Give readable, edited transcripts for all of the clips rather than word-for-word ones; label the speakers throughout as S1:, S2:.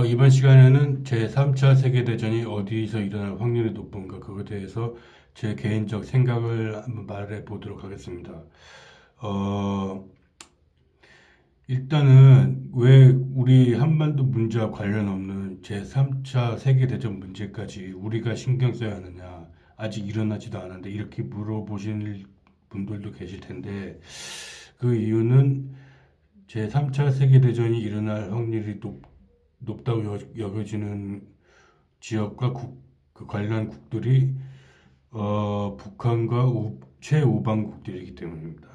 S1: 이번 시간에는 제3차 세계대전이 어디서 일어날 확률이 높은가 그거에 대해서 제 개인적 생각을 한번 말해 보도록 하겠습니다. 어, 일단은 왜 우리 한반도 문제와 관련 없는 제3차 세계대전 문제까지 우리가 신경 써야 하느냐, 아직 일어나지도 않았는데 이렇게 물어보실 분들도 계실 텐데, 그 이유는 제3차 세계대전이 일어날 확률이 높다고 여겨지는 지역과 그 관련 국들이 북한과 최우방국들이기 때문입니다.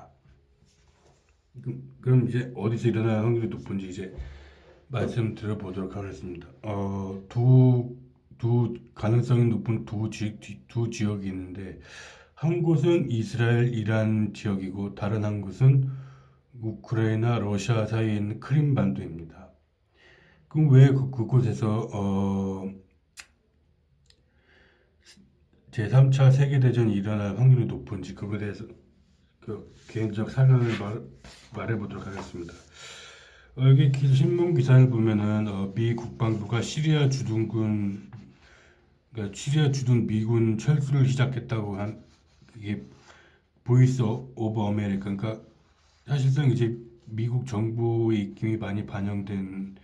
S1: 그럼 이제 어디서 일어날 확률이 높은지 이제 말씀드려 보도록 하겠습니다. 두 가능성이 높은 두 지역이 있는데, 한 곳은 이스라엘, 이란 지역이고 다른 한 곳은 우크라이나, 러시아 사이에 있는 크림반도입니다. 그럼 왜 그곳에서 제3차 세계대전이 일어날 확률이 높은지 그거에 대해서 그 개인적 사견을 말해 보도록 하겠습니다. 여기 신문 기사를 보면은 미 국방부가 시리아 주둔 미군 철수를 시작했다고 한 이게 보이스 오브 아메리카, 그러니까 사실상 이제 미국 정부의 입김이 많이 반영된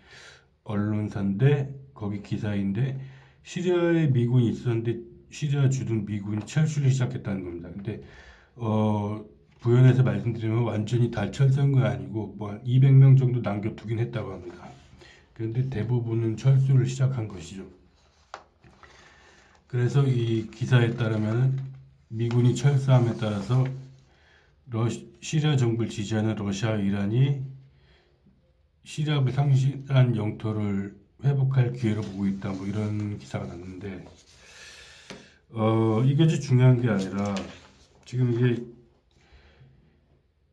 S1: 언론사인데 거기 기사인데, 시리아에 미군이 있었는데 시리아 주둔 미군이 철수를 시작했다는 겁니다. 근데 부연해서 말씀드리면 완전히 다 철수한 건 아니고 뭐 200명 정도 남겨두긴 했다고 합니다. 그런데 대부분은 철수를 시작한 것이죠. 그래서 이 기사에 따르면 미군이 철수함에 따라서 시리아 정부를 지지하는 러시아, 이란이 시리아를 상실한 영토를 회복할 기회로 보고 있다, 뭐 이런 기사가 났는데, 이게 중요한 게 아니라 지금 이게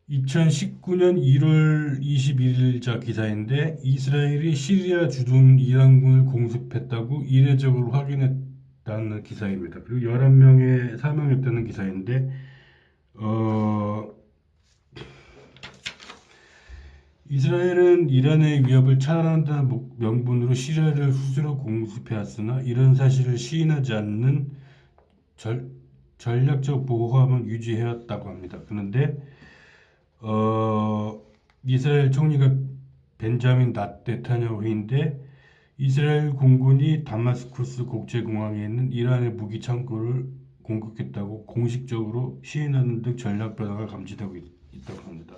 S1: 2019년 1월 21일자 기사인데, 이스라엘이 시리아 주둔 이란군을 공습했다고 이례적으로 확인했다는 기사입니다. 그리고 11명의 사망했다는 기사인데, 이스라엘은 이란의 위협을 차단한다는 명분으로 시리아를 스스로 공습해왔으나 이런 사실을 시인하지 않는 전략적 보호함을 유지해왔다고 합니다. 그런데 이스라엘 총리가 벤자민 네타냐후인데, 이스라엘 공군이 다마스쿠스 국제공항에 있는 이란의 무기 창고를 공격했다고 공식적으로 시인하는 등 전략 변화가 감지되고 있다고 합니다.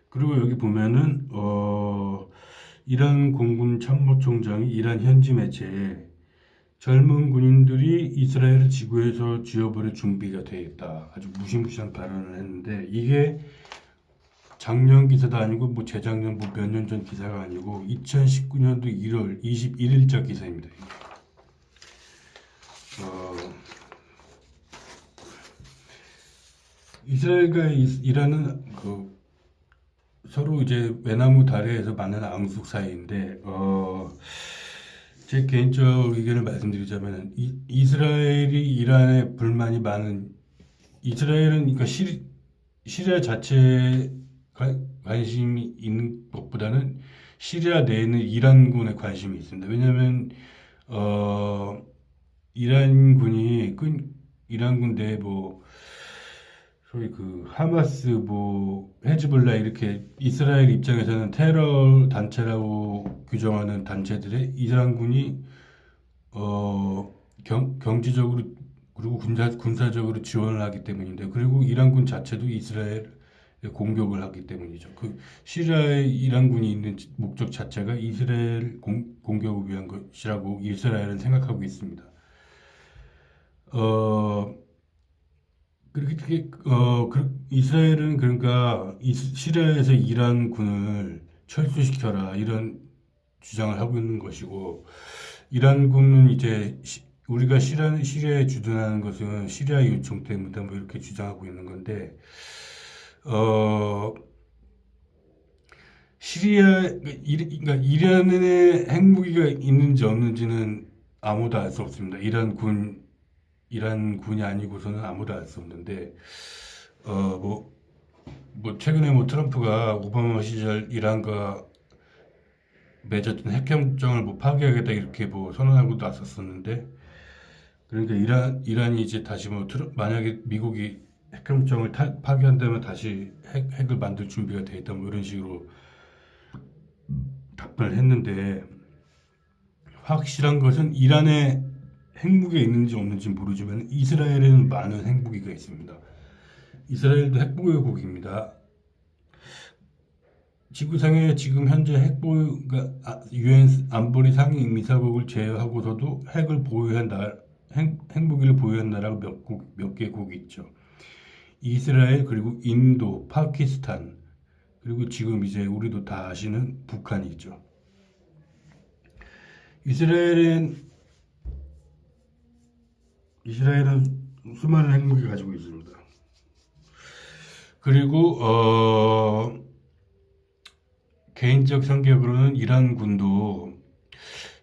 S1: 그리고 여기 보면은 이란 공군 참모총장이 이란 현지 매체에 젊은 군인들이 이스라엘을 지구에서 쥐어버릴 준비가 되어 있다, 아주 무시무시한 발언을 했는데, 이게 작년 기사도 아니고 뭐 재작년 뭐 몇 년 전 기사가 아니고 2019년도 1월 21일자 기사입니다. 이스라엘과 이란은 서로 이제 외나무 다리에서 만나는 앙숙 사이인데, 제 개인적 의견을 말씀드리자면, 이스라엘이 이란에 불만이 많은, 이스라엘은 그러니까 시리아 자체에 관심이 있는 것보다는 시리아 내에는 이란군에 관심이 있습니다. 왜냐하면 이란군 내에 뭐 소위 그 하마스, 뭐 헤즈볼라, 이렇게 이스라엘 입장에서는 테러 단체라고 규정하는 단체들의 이란군이 경제적으로 그리고 군사적으로 지원을 하기 때문인데, 그리고 이란군 자체도 이스라엘 공격을 하기 때문이죠. 그 시리아에 이란군이 있는 목적 자체가 이스라엘 공격을 위한 것이라고 이스라엘은 생각하고 있습니다. 그렇게 이스라엘은 그러니까 시리아에서 이란군을 철수시켜라, 이런 주장을 하고 있는 것이고, 이란군은 이제 우리가 시리아에 주둔하는 것은 시리아 요청 때문이다, 뭐 이렇게 주장하고 있는 건데, 그러니까 이란의 핵무기가 있는지 없는지는 아무도 알 수 없습니다. 이란군이 아니고서는 아무도 알 수 없는데, 뭐 최근에 뭐 트럼프가 오바마 시절 이란과 맺었던 핵협정을 뭐 파기하겠다 이렇게 뭐 선언하고 났었었는데, 그러니까 이란이 이제 다시 뭐 만약에 미국이 핵협정을 파기한다면 다시 핵을 만들 준비가 돼 있다 뭐 이런 식으로 답변을 했는데, 확실한 것은 이란에 핵무기가 있는지 없는지 모르지만 이스라엘에는 많은 핵무기가 있습니다. 이스라엘도 핵보유국입니다. 지구상에 지금 현재 핵보유가 유엔 안보리 상위 이사국을 제외하고서도 핵무기를 보유한 나라가 몇 개국 있죠. 이스라엘, 그리고 인도, 파키스탄, 그리고 지금 이제 우리도 다 아시는 북한이 있죠. 이스라엘은 수많은 핵무기 가지고 있습니다. 그리고 개인적 성격으로는 이란군도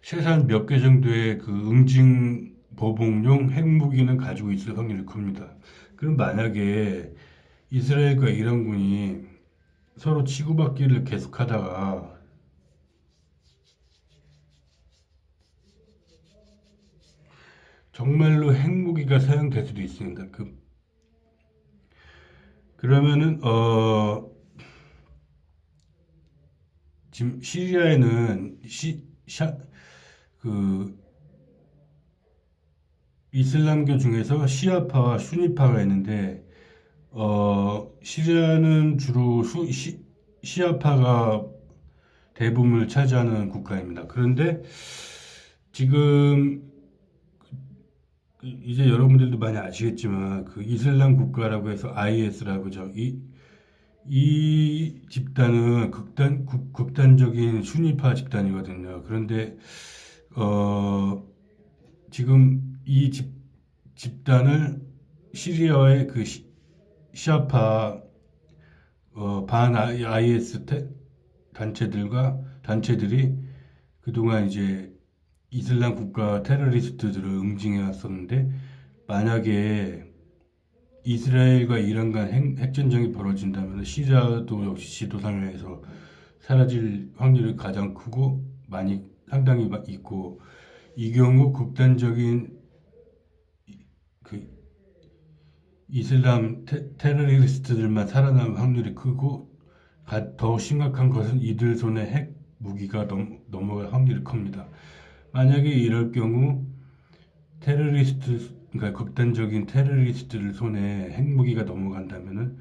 S1: 최소한 몇 개 정도의 그 응징 보복용 핵무기는 가지고 있을 확률이 큽니다. 그럼 만약에 이스라엘과 이란군이 서로 치고받기를 계속하다가 정말로 핵무기가 사용될 수도 있습니다. 그러면은 지금 시리아에는 그 이슬람교 중에서 시아파와 수니파가 있는데, 시리아는 주로 시아파가 대부분을 차지하는 국가입니다. 그런데 지금 이제 여러분들도 많이 아시겠지만 그 이슬람 국가라고 해서 IS라고죠. 이 집단은 극단적인 순위파 집단이거든요. 그런데 지금 이 집단을 시리아의 그 시아파 반 IS 단체들이 그동안 이제 이슬람 국가 테러리스트들을 응징해 왔었는데, 만약에 이스라엘과 이란 간 핵전쟁이 벌어진다면 시리아도 역시 지도상에서 사라질 확률이 가장 크고 상당히 있고, 이 경우 극단적인 그 이슬람 테러리스트들만 살아남을 확률이 크고, 더 심각한 것은 이들 손에 핵 무기가 넘어갈 확률이 큽니다. 만약에 이럴 경우 그러니까 극단적인 테러리스트들 손에 핵무기가 넘어간다면은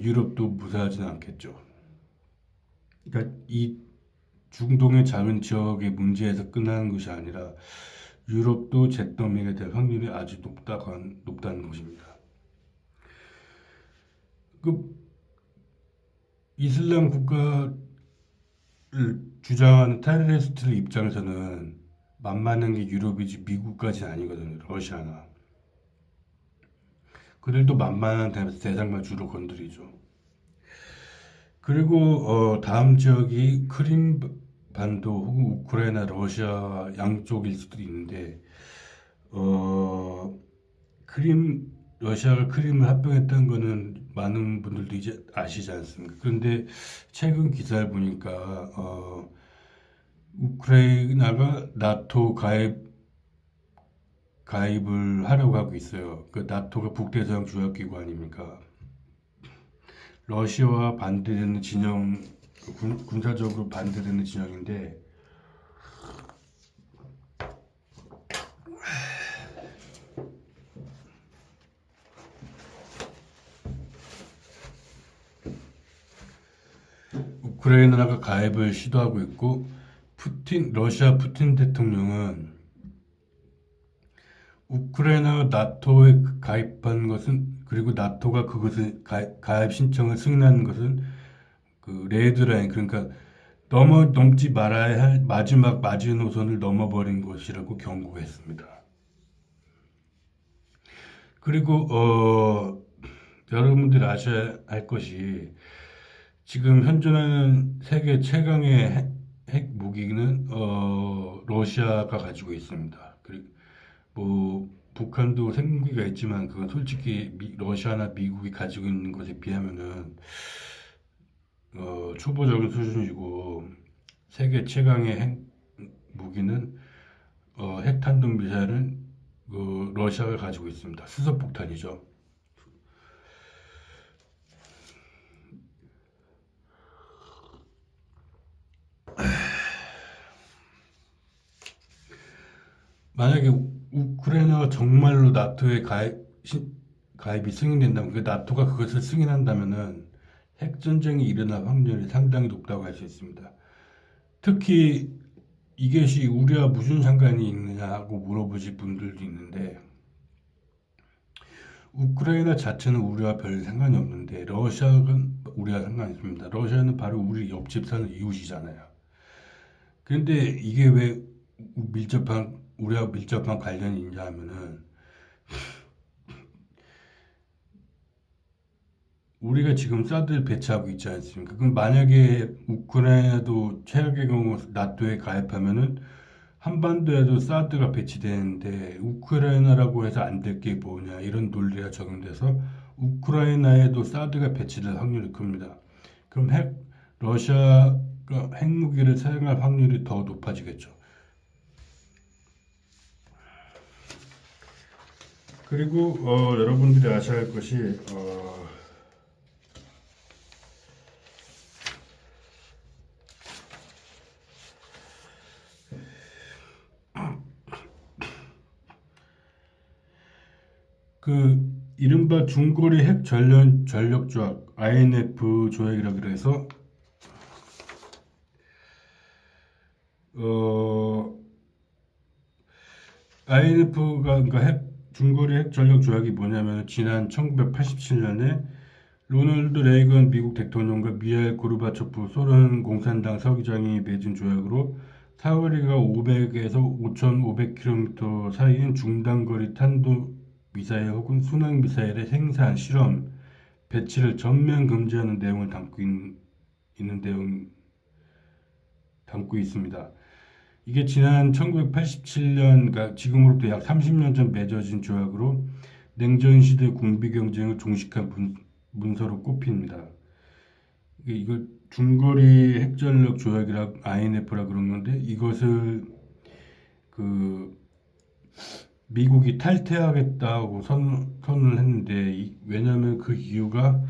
S1: 유럽도 무사하지는 않겠죠. 그러니까 이 중동의 작은 지역의 문제에서 끝나는 것이 아니라 유럽도 잿더미가 될 확률이 아주 높다는 것입니다. 그 이슬람 국가를 주장하는 테러리스트들 입장에서는 만만한 게 유럽이지 미국까지는 아니거든요. 러시아나. 그들도 만만한 대상만 주로 건드리죠. 그리고 다음 지역이 크림 반도 혹은 우크라이나, 러시아 양쪽일 수도 있는데, 러시아가 크림을 합병했다는 거는 많은 분들도 이제 아시지 않습니까? 그런데 최근 기사를 보니까 우크라이나가 나토 가입을 하려고 하고 있어요. 그 나토가 북대서양 조약기구 아닙니까? 러시아와 반대되는 진영, 군사적으로 반대되는 진영인데, 우크라이나가 가입을 시도하고 있고, 러시아 푸틴 대통령은 우크라이나가 나토에 가입한 것은, 그리고 나토가 그것을 가입 신청을 승인하는 것은 그 레드라인, 그러니까 넘지 말아야 할 마지막 마지노선을 넘어버린 것이라고 경고했습니다. 그리고 여러분들이 아셔야 할 것이, 지금 현존하는 세계 최강의 핵 무기는 러시아가 가지고 있습니다. 그리고 뭐 북한도 핵무기가 있지만 그건 솔직히 러시아나 미국이 가지고 있는 것에 비하면은 초보적인 수준이고, 세계 최강의 핵 무기는 핵탄두 미사일은 러시아가 가지고 있습니다. 수소폭탄이죠. 만약에 우크라이나가 정말로 나토에 가입이 승인된다면, 그 나토가 그것을 승인한다면은 핵전쟁이 일어날 확률이 상당히 높다고 할 수 있습니다. 특히 이것이 우리와 무슨 상관이 있느냐고 물어보실 분들도 있는데, 우크라이나 자체는 우리와 별 상관이 없는데 러시아는 우리와 상관이 있습니다. 러시아는 바로 우리 옆집 사는 이웃이잖아요. 그런데 이게 왜 우리와 밀접한 관련이 있냐 하면은, 우리가 지금 사드를 배치하고 있지 않습니까? 그럼 만약에 우크라이나도 최악의 경우 나토에 가입하면은 한반도에도 사드가 배치되는데 우크라이나라고 해서 안 될 게 뭐냐, 이런 논리가 적용돼서 우크라이나에도 사드가 배치될 확률이 큽니다. 그럼 러시아가 핵무기를 사용할 확률이 더 높아지겠죠. 그리고 여러분들이 아셔야 할 것이, 그 이른바 중거리 핵 전력 조약 INF 조약이라 그래서 INF가, 그러니까 중거리 핵 전력 조약이 뭐냐면, 지난 1987년에 로널드 레이건 미국 대통령과 미하일 고르바초프 소련 공산당 서기장이 맺은 조약으로 사거리가 500에서 5,500km 사이인 중단거리 탄도 미사일 혹은 순항 미사일의 생산, 실험, 배치를 전면 금지하는 내용을 담고 있습니다. 이게 지난 1987년, 그러니까 지금으로부터 약 30년 전 맺어진 조약으로 냉전 시대 군비 경쟁을 종식한 문서로 꼽힙니다. 이걸 중거리 핵전력 조약이라 INF라 그런 건데, 이것을 미국이 탈퇴하겠다고 선언을 했는데, 왜냐하면 그 이유가,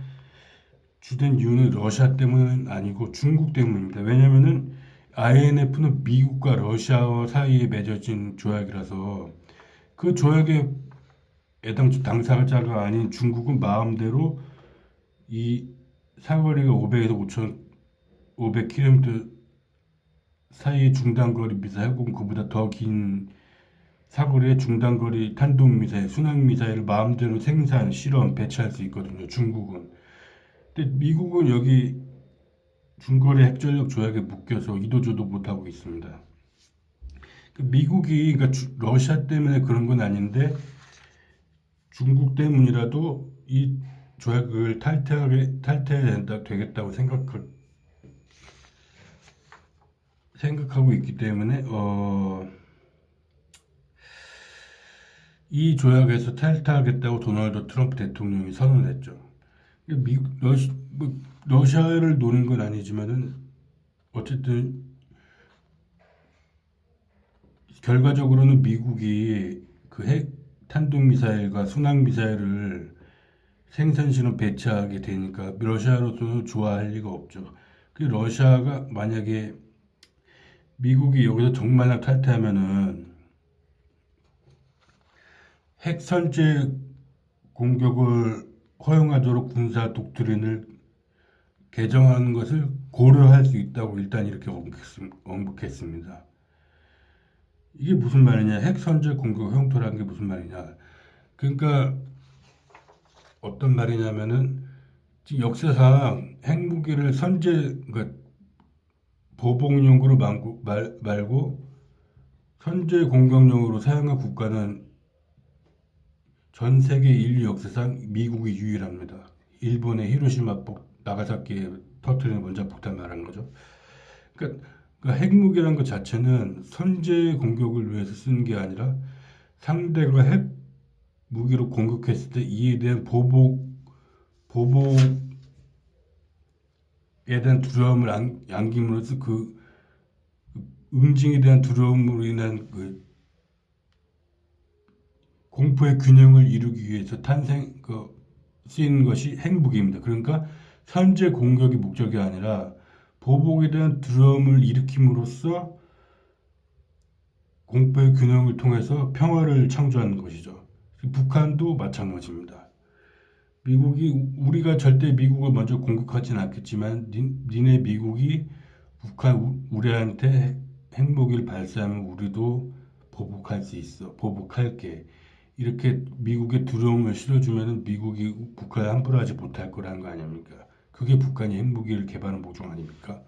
S1: 주된 이유는 러시아 때문은 아니고 중국 때문입니다. 왜냐하면은 INF는 미국과 러시아 사이에 맺어진 조약이라서 그 조약의 당사자가 아닌 중국은 마음대로 이 사거리가 500에서 5,500km 사이의 중단거리 미사일 혹은 그보다 더 긴 사거리의 중단거리 탄도미사일, 순항미사일을 마음대로 생산, 실험, 배치할 수 있거든요. 중국은. 근데 미국은 여기 중거리 핵전력 조약에 묶여서 이도저도 못하고 있습니다. 미국이, 그러니까 러시아 때문에 그런 건 아닌데 중국 때문이라도 이 조약을 탈퇴해야 되겠다고 생각하고 있기 때문에 이 조약에서 탈퇴하겠다고 도널드 트럼프 대통령이 선언했죠. 러시아를 노린 건 아니지만은 어쨌든 결과적으로는 미국이 그 핵 탄도미사일과 순항미사일을 생산 실험 배치하게 되니까 러시아로서는 좋아할 리가 없죠. 그 러시아가 만약에 미국이 여기서 정말로 탈퇴하면은 핵 선제 공격을 허용하도록 군사 독트린을 개정하는 것을 고려할 수 있다고 일단 이렇게 언급했습니다. 이게 무슨 말이냐? 핵 선제 공격 허용토라는 게 무슨 말이냐? 그러니까 어떤 말이냐면은, 역사상 핵무기를 그러니까 보복용으로 말고 선제 공격용으로 사용한 국가는 전 세계 인류 역사상 미국이 유일합니다. 일본의 히로시마 나가사키에 터뜨린 원자폭탄 말하는 거죠. 그러니까 핵무기라는 것 자체는 선제 공격을 위해서 쓰는 게 아니라 상대가 핵무기로 공격했을 때 이에 대한 보복에 대한 두려움을 안김으로써 그 응징에 대한 두려움으로 인한 그 공포의 균형을 이루기 위해서 쓰이는 것이 핵무기입니다. 그러니까 현재 공격이 목적이 아니라 보복에 대한 두려움을 일으킴으로써 공포의 균형을 통해서 평화를 창조하는 것이죠. 북한도 마찬가지입니다. 우리가 절대 미국을 먼저 공격하지는 않겠지만 니네 미국이 우리한테 핵무기를 발사하면 우리도 보복할 수 있어. 보복할게. 이렇게 미국에 두려움을 실어주면 미국이 북한에 함부로 하지 못할 거라는 거 아닙니까? 그게 북한이 핵무기를 개발한 모종 아닙니까?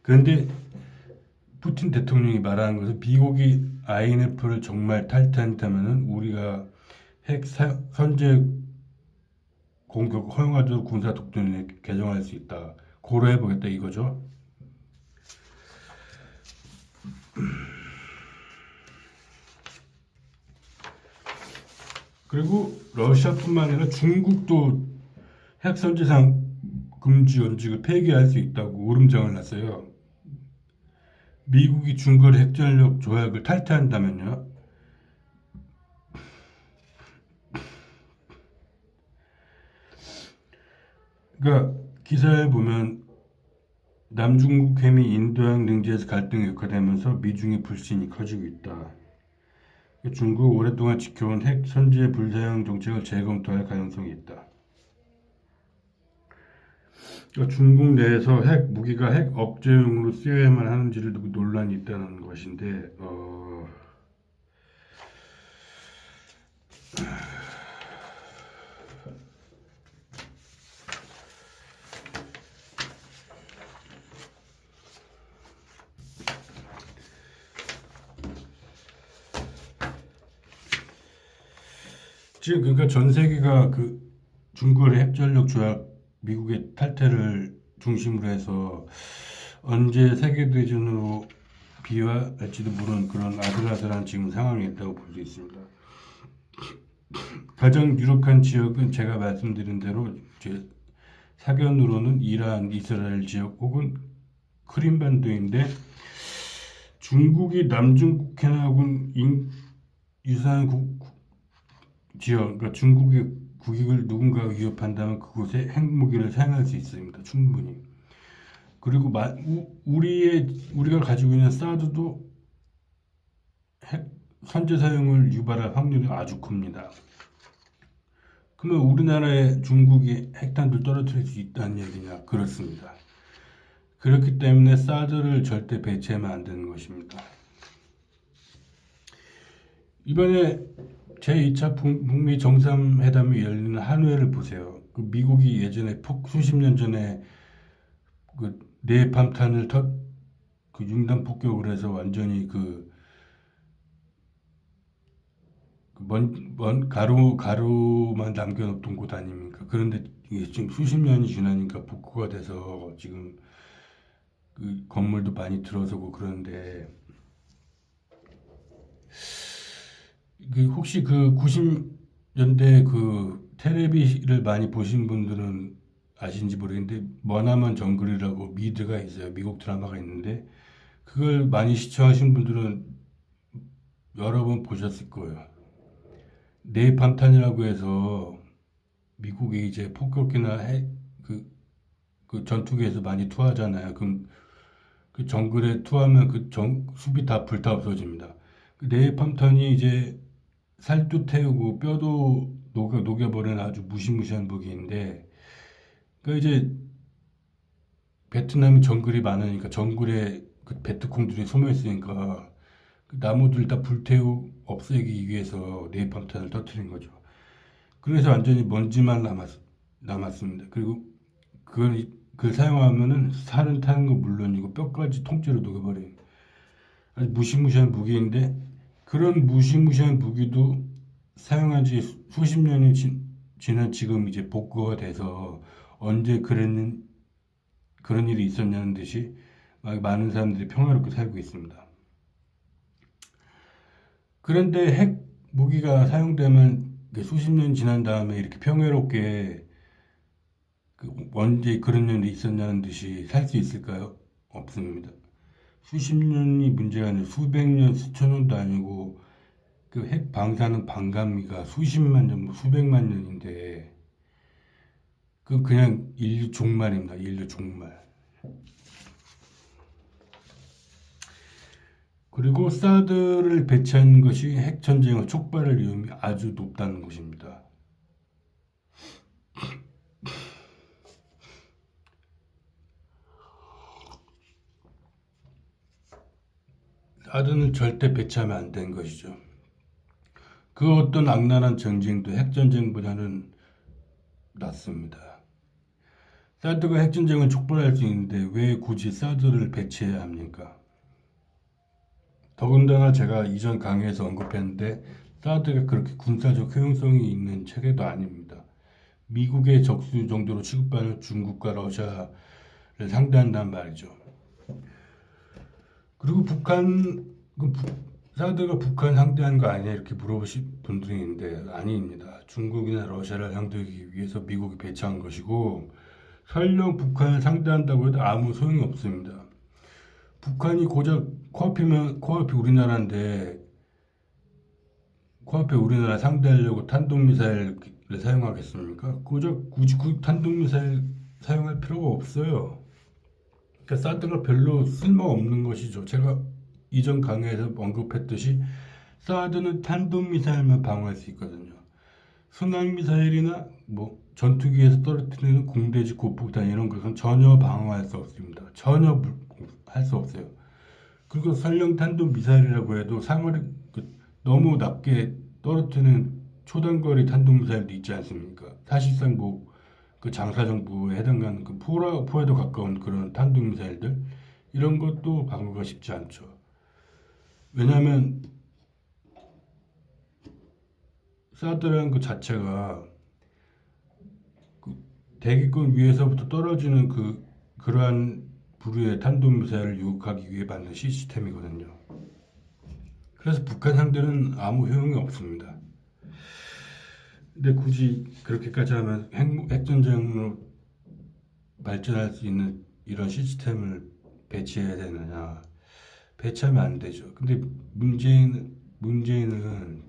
S1: 그런데 푸틴 대통령이 말하는 것은 미국이 INF를 정말 탈퇴한다면 우리가 선제 공격 허용하도록 군사 독도를 개정할 수 있다. 고려해보겠다 이거죠. 그리고 러시아뿐만 아니라 중국도 핵선제상 금지 원칙을 폐기할 수 있다고 울음장을 놨어요. 미국이 중거리 핵전력 조약을 탈퇴한다면요. 그러니까 기사에 보면 남중국 해미 인도양 능지에서 갈등이 격화되면서 미중의 불신이 커지고 있다. 중국 오랫동안 지켜온 핵 선제 불사용 정책을 재검토할 가능성이 있다. 그러니까 중국 내에서 무기가 핵 억제용으로 쓰여야만 하는지를 두고 논란이 있다는 것인데, 지금 그러니까 전 세계가 그 중거리 핵전력 조약 미국의 탈퇴를 중심으로 해서 언제 세계대전으로 비화할지도 모르는 그런 아슬아슬한 지금 상황이 있다고 볼 수 있습니다. 가장 유력한 지역은 제가 말씀드린 대로 사견으로는 이란, 이스라엘 지역 혹은 크림반도인데 중국이 남중국해하고 유사한 지역, 그러니까 중국의 국익을 누군가가 위협한다면 그곳에 핵무기를 사용할 수 있습니다. 충분히. 그리고 우리가 가지고 있는 사드도 핵 선제 사용을 유발할 확률이 아주 큽니다. 그러면 우리나라에 중국이 핵탄두를 떨어뜨릴 수 있다는 얘기냐? 그렇습니다. 그렇기 때문에 사드를 절대 배치하면 안 되는 것입니다. 이번에 제2차 북미 정상회담이 열리는 한화를 보세요. 그 미국이 예전에 수십 년 전에 그 네팜탄을 그 융단 폭격을 해서 완전히 먼 가루만 남겨놓던 곳 아닙니까? 그런데 이게 지금 수십 년이 지나니까 복구가 돼서 지금 그 건물도 많이 들어서고 그런데 혹시 그 90년대 그 텔레비를 많이 보신 분들은 아시는지 모르겠는데 머나먼 정글이라고 미드가 있어요. 미국 드라마가 있는데 그걸 많이 시청하신 분들은 여러 번 보셨을 거예요. 네팜탄이라고 해서 미국이 이제 폭격기나 그 전투기에서 많이 투하잖아요. 그럼 그 정글에 투하면 숲이 다 불타 없어집니다. 그 네팜탄이 이제 살도 태우고 뼈도 녹여버리는 아주 무시무시한 무기인데, 그러니까 이제 베트남이 정글이 많으니까 정글에 그 베트콩들이 소모 있으니까 그 나무들 다 없애기 위해서 네이팜탄을 터뜨린 거죠. 그래서 완전히 먼지만 남았습니다. 그리고 그걸 사용하면은 살은 타는 거 물론이고 뼈까지 통째로 녹여버린 아주 무시무시한 무기인데, 그런 무시무시한 무기도 사용한 지 수십 년이 지난 지금 이제 복구가 돼서 언제 그런 일이 있었냐는 듯이 많은 사람들이 평화롭게 살고 있습니다. 그런데 핵 무기가 사용되면 수십 년 지난 다음에 이렇게 평화롭게 언제 그런 일이 있었냐는 듯이 살 수 있을까요? 없습니다. 수십 년이 문제가 아니라 수백 년, 수천 년도 아니고 그 핵 방사능 반감기가 수십만 년, 뭐 수백만 년인데 그 그냥 인류 종말입니다. 인류 종말. 그리고 사드를 배치하는 것이 핵 전쟁의 촉발할 위험이 아주 높다는 것입니다. 사드는 절대 배치하면 안 되는 것이죠. 그 어떤 악랄한 전쟁도 핵전쟁보다는 낫습니다. 사드가 핵전쟁을 촉발할 수 있는데 왜 굳이 사드를 배치해야 합니까? 더군다나 제가 이전 강의에서 언급했는데 사드가 그렇게 군사적 효용성이 있는 체계도 아닙니다. 미국의 적수 정도로 취급하는 중국과 러시아를 상대한단 말이죠. 그리고 사드가 북한 상대한 거 아니냐 이렇게 물어보실 분들이 있는데 아닙니다. 중국이나 러시아를 상대하기 위해서 미국이 배치한 것이고 설령 북한을 상대한다고 해도 아무 소용이 없습니다. 북한이 고작 코앞이 우리나라인데 코앞에 우리나라 상대하려고 탄도미사일을 사용하겠습니까? 고작 굳이 탄도미사일 사용할 필요가 없어요. 그러니까 사드가 별로 쓸모가 없는 것이죠. 제가 이전 강의에서 언급했듯이 사드는 탄도미사일만 방어할 수 있거든요. 순항미사일이나 뭐 전투기에서 떨어뜨리는 공대지 고폭탄 이런 것은 전혀 방어할 수 없습니다. 전혀 할 수 없어요. 그리고 설령 탄도미사일이라고 해도 상어리 너무 낮게 떨어뜨리는 초단거리 탄도미사일도 있지 않습니까? 사실상 뭐 그 장사정부에 해당하는 그 포에도 가까운 그런 탄도미사일들 이런 것도 방어가 쉽지 않죠. 왜냐하면 사드라는 그 자체가 그 대기권 위에서부터 떨어지는 그러한 부류의 탄도미사일을 유혹하기 위해 만든 시스템이거든요. 그래서 북한 상대는 아무 효용이 없습니다. 근데 굳이 그렇게까지 하면 핵전쟁으로 발전할 수 있는 이런 시스템을 배치해야 되느냐? 배치하면 안 되죠. 근데 문재인은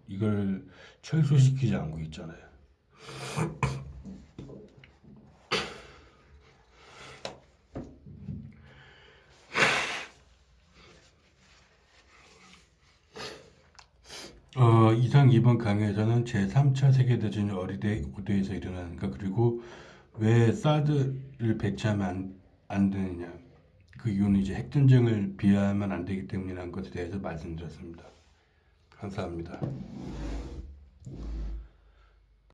S1: 이걸 철수시키지 않고 있잖아요. 이상 이번 강의에서는 제3차 세계대전이 어디에서 일어나는가 그리고 왜 사드를 배치하면 안 되느냐 그 이유는 이제 핵전쟁을 비하하면 안 되기 때문이라는 것에 대해서 말씀드렸습니다. 감사합니다.